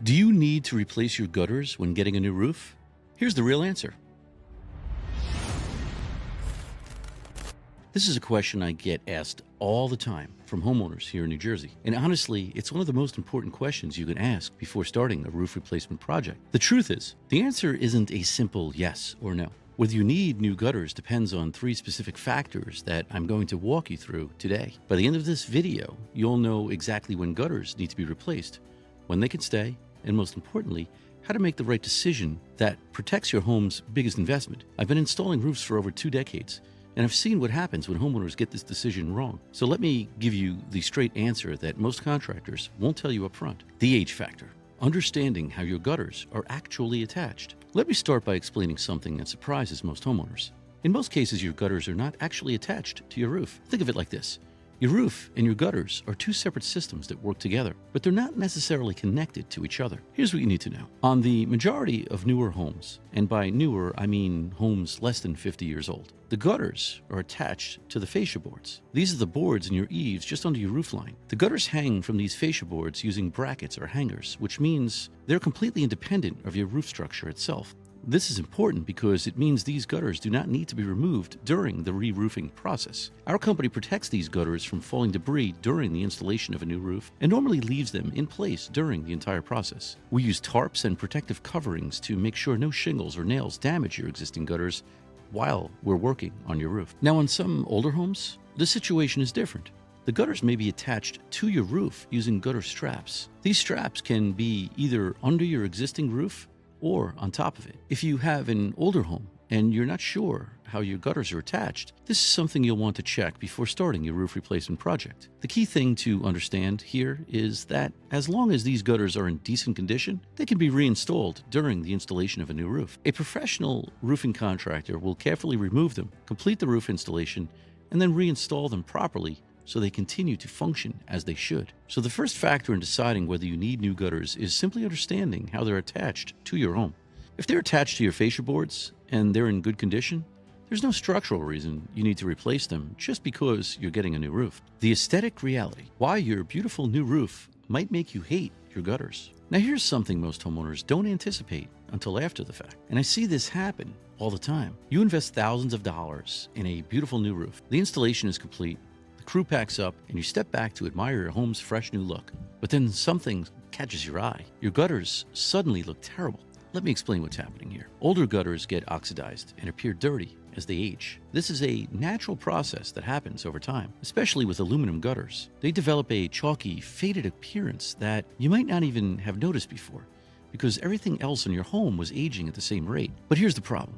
Do you need to replace your gutters when getting a new roof? Here's the real answer. This is a question I get asked all the time from homeowners here in New Jersey. And honestly, it's one of the most important questions you can ask before starting a roof replacement project. The truth is, the answer isn't a simple yes or no. Whether you need new gutters depends on 3 specific factors that I'm going to walk you through today. By the end of this video, you'll know exactly when gutters need to be replaced, when they can stay, and most importantly, how to make the right decision that protects your home's biggest investment. I've been installing roofs for over 2 decades, and I've seen what happens when homeowners get this decision wrong. So let me give you the straight answer that most contractors won't tell you up front. The H factor. Understanding how your gutters are actually attached. Let me start by explaining something that surprises most homeowners. In most cases, your gutters are not actually attached to your roof. Think of it like this. Your roof and your gutters are 2 separate systems that work together, but they're not necessarily connected to each other. Here's what you need to know. On the majority of newer homes, and by newer, I mean homes less than 50 years old, the gutters are attached to the fascia boards. These are the boards in your eaves just under your roof line. The gutters hang from these fascia boards using brackets or hangers, which means they're completely independent of your roof structure itself. This is important because it means these gutters do not need to be removed during the re-roofing process. Our company protects these gutters from falling debris during the installation of a new roof and normally leaves them in place during the entire process. We use tarps and protective coverings to make sure no shingles or nails damage your existing gutters while we're working on your roof. Now, on some older homes, the situation is different. The gutters may be attached to your roof using gutter straps. These straps can be either under your existing roof or on top of it. If you have an older home and you're not sure how your gutters are attached, this is something you'll want to check before starting your roof replacement project. The key thing to understand here is that as long as these gutters are in decent condition, they can be reinstalled during the installation of a new roof. A professional roofing contractor will carefully remove them, complete the roof installation, and then reinstall them properly so they continue to function as they should. So the first factor in deciding whether you need new gutters is simply understanding how they're attached to your home. If they're attached to your fascia boards and they're in good condition, there's no structural reason you need to replace them just because you're getting a new roof. The aesthetic reality, why your beautiful new roof might make you hate your gutters. Now here's something most homeowners don't anticipate until after the fact, and I see this happen all the time. You invest thousands of dollars in a beautiful new roof. The installation is complete, the crew packs up, and you step back to admire your home's fresh new look. But then something catches your eye. Your gutters suddenly look terrible. Let me explain what's happening here. Older gutters get oxidized and appear dirty as they age. This is a natural process that happens over time, especially with aluminum gutters. They develop a chalky, faded appearance that you might not even have noticed before, because everything else in your home was aging at the same rate. But here's the problem.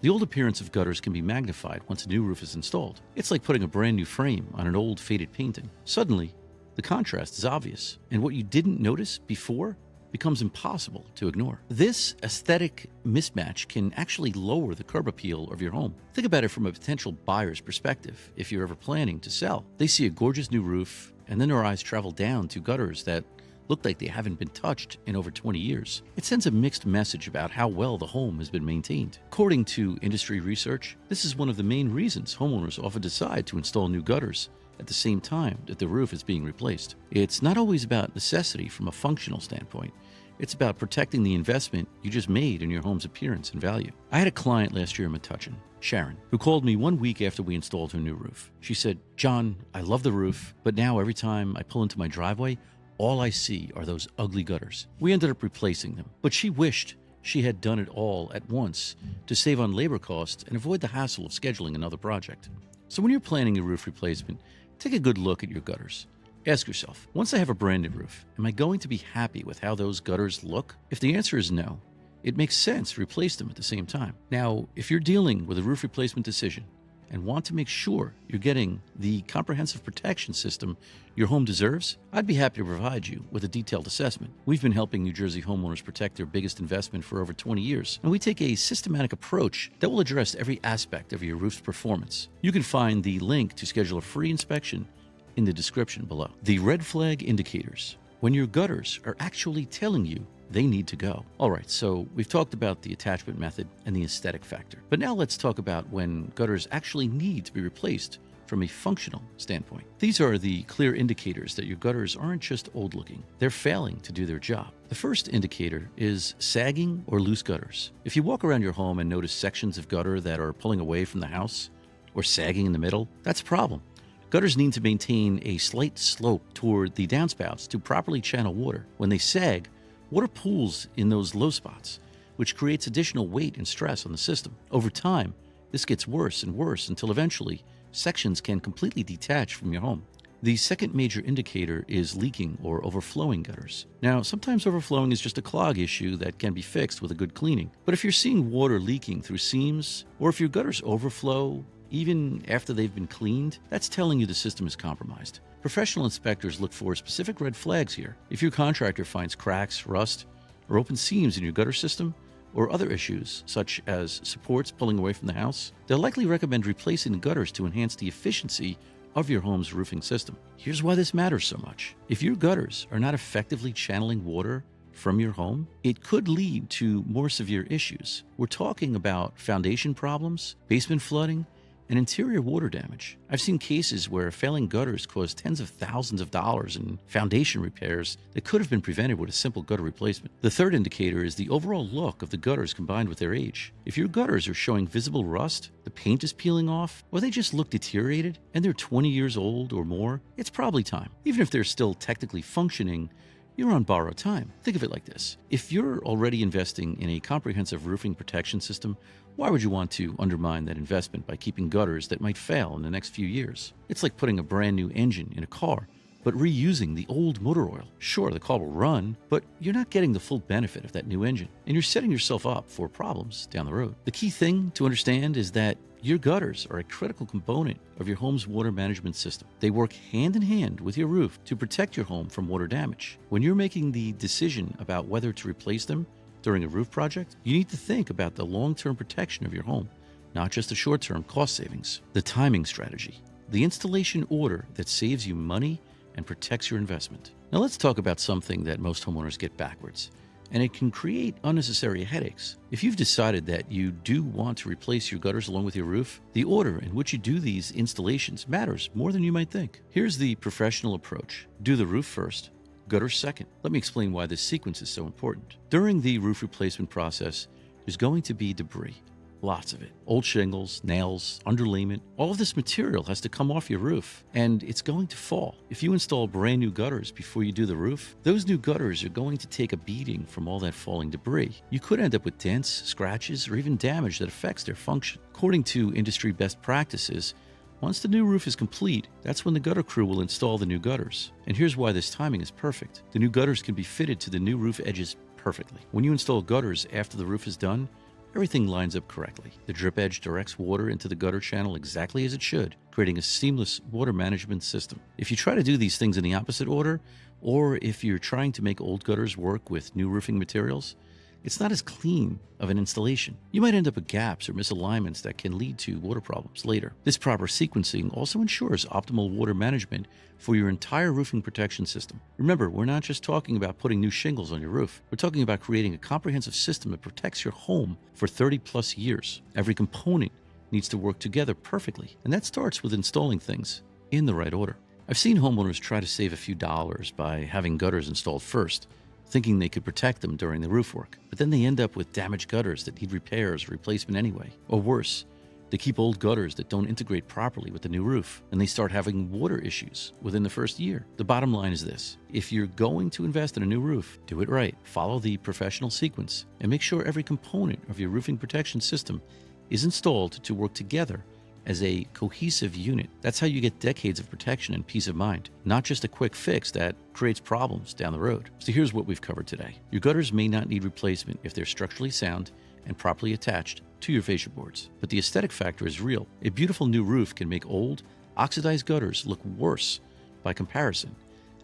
The old appearance of gutters can be magnified once a new roof is installed. It's like putting a brand new frame on an old faded painting. Suddenly, the contrast is obvious, and what you didn't notice before becomes impossible to ignore. This aesthetic mismatch can actually lower the curb appeal of your home. Think about it from a potential buyer's perspective. If you're ever planning to sell, they see a gorgeous new roof, and then their eyes travel down to gutters that look like they haven't been touched in over 20 years. It sends a mixed message about how well the home has been maintained. According to industry research, this is one of the main reasons homeowners often decide to install new gutters at the same time that the roof is being replaced. It's not always about necessity from a functional standpoint. It's about protecting the investment you just made in your home's appearance and value. I had a client last year in Metuchen, Sharon, who called me 1 week after we installed her new roof. She said, "John, I love the roof, but now every time I pull into my driveway, all I see are those ugly gutters." We ended up replacing them, but she wished she had done it all at once to save on labor costs and avoid the hassle of scheduling another project. So when you're planning a roof replacement, take a good look at your gutters. Ask yourself, once I have a brand new roof, am I going to be happy with how those gutters look? If the answer is no, it makes sense to replace them at the same time. Now, if you're dealing with a roof replacement decision and want to make sure you're getting the comprehensive protection system your home deserves, I'd be happy to provide you with a detailed assessment. We've been helping New Jersey homeowners protect their biggest investment for over 20 years, and we take a systematic approach that will address every aspect of your roof's performance. You can find the link to schedule a free inspection in the description below. The red flag indicators, when your gutters are actually telling you they need to go. All right, so we've talked about the attachment method and the aesthetic factor. But now let's talk about when gutters actually need to be replaced from a functional standpoint. These are the clear indicators that your gutters aren't just old looking, they're failing to do their job. The The first indicator is sagging or loose gutters. If you walk around your home and notice sections of gutter that are pulling away from the house or sagging in the middle, that's a problem. Gutters need to maintain a slight slope toward the downspouts to properly channel water. When they sag, water pools in those low spots, which creates additional weight and stress on the system. Over time, this gets worse and worse until eventually sections can completely detach from your home. The second major indicator is leaking or overflowing gutters. Now, sometimes overflowing is just a clog issue that can be fixed with a good cleaning. But if you're seeing water leaking through seams, or if your gutters overflow even after they've been cleaned, that's telling you the system is compromised. Professional inspectors look for specific red flags here. If your contractor finds cracks, rust, or open seams in your gutter system, or other issues such as supports pulling away from the house, they'll likely recommend replacing the gutters to enhance the efficiency of your home's roofing system. Here's why this matters so much. If your gutters are not effectively channeling water from your home, it could lead to more severe issues. We're talking about foundation problems, basement flooding, and interior water damage. I've seen cases where failing gutters caused tens of thousands of dollars in foundation repairs that could have been prevented with a simple gutter replacement. The third indicator is the overall look of the gutters combined with their age. If your gutters are showing visible rust, the paint is peeling off, or they just look deteriorated, and they're 20 years old or more, it's probably time. Even if they're still technically functioning, you're on borrowed time. Think of it like this. If you're already investing in a comprehensive roofing protection system, why would you want to undermine that investment by keeping gutters that might fail in the next few years? It's like putting a brand new engine in a car, but reusing the old motor oil. Sure, the car will run, but you're not getting the full benefit of that new engine, and you're setting yourself up for problems down the road. The key thing to understand is that your gutters are a critical component of your home's water management system. They work hand in hand with your roof to protect your home from water damage. When you're making the decision about whether to replace them during a roof project, you need to think about the long-term protection of your home, not just the short-term cost savings. The timing strategy, the installation order that saves you money and protects your investment. Now let's talk about something that most homeowners get backwards, and it can create unnecessary headaches. If you've decided that you do want to replace your gutters along with your roof, the order in which you do these installations matters more than you might think. Here's the professional approach. Do the roof first, gutters second. Let me explain why this sequence is so important. During the roof replacement process, there's going to be debris. Lots of it. Old shingles, nails, underlayment, all of this material has to come off your roof, and it's going to fall. If you install brand new gutters before you do the roof, those new gutters are going to take a beating from all that falling debris. You could end up with dents, scratches, or even damage that affects their function. According to industry best practices, once the new roof is complete, that's when the gutter crew will install the new gutters. And here's why this timing is perfect. The new gutters can be fitted to the new roof edges perfectly. When you install gutters after the roof is done, everything lines up correctly. The drip edge directs water into the gutter channel exactly as it should, creating a seamless water management system. If you try to do these things in the opposite order, or if you're trying to make old gutters work with new roofing materials, it's not as clean of an installation. You might end up with gaps or misalignments that can lead to water problems later. This proper sequencing also ensures optimal water management for your entire roofing protection system. Remember, we're not just talking about putting new shingles on your roof. We're talking about creating a comprehensive system that protects your home for 30 plus years. Every component needs to work together perfectly, and that starts with installing things in the right order. I've seen homeowners try to save a few dollars by having gutters installed first, thinking they could protect them during the roof work. But then they end up with damaged gutters that need repairs or replacement anyway. Or worse, they keep old gutters that don't integrate properly with the new roof, and they start having water issues within the first year. The bottom line is this: if you're going to invest in a new roof, do it right. Follow the professional sequence and make sure every component of your roofing protection system is installed to work together as a cohesive unit. That's how you get decades of protection and peace of mind, not just a quick fix that creates problems down the road. So here's what we've covered today. Your gutters may not need replacement if they're structurally sound and properly attached to your fascia boards, but the aesthetic factor is real. A beautiful new roof can make old, oxidized gutters look worse by comparison,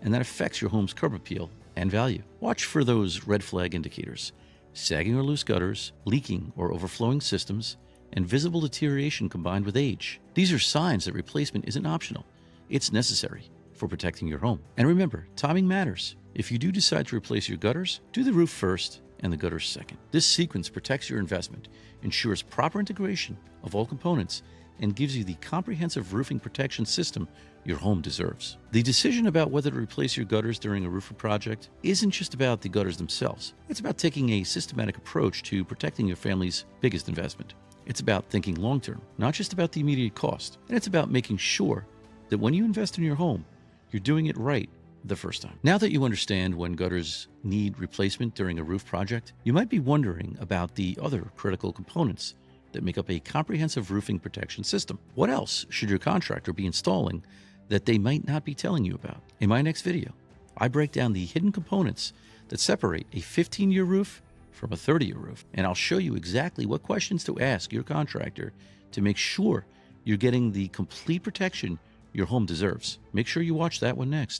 and that affects your home's curb appeal and value. Watch for those red flag indicators: sagging or loose gutters, leaking or overflowing systems, and visible deterioration combined with age. These are signs that replacement isn't optional. It's necessary for protecting your home. And remember, timing matters. If you do decide to replace your gutters, do the roof first and the gutters second. This sequence protects your investment, ensures proper integration of all components, and gives you the comprehensive roofing protection system your home deserves. The decision about whether to replace your gutters during a roofing project isn't just about the gutters themselves. It's about taking a systematic approach to protecting your family's biggest investment. It's about thinking long-term, not just about the immediate cost. And it's about making sure that when you invest in your home, you're doing it right the first time. Now that you understand when gutters need replacement during a roof project, you might be wondering about the other critical components that make up a comprehensive roofing protection system. What else should your contractor be installing that they might not be telling you about? In my next video, I break down the hidden components that separate a 15-year roof from a 30-year roof, and I'll show you exactly what questions to ask your contractor to make sure you're getting the complete protection your home deserves. Make sure you watch that one next.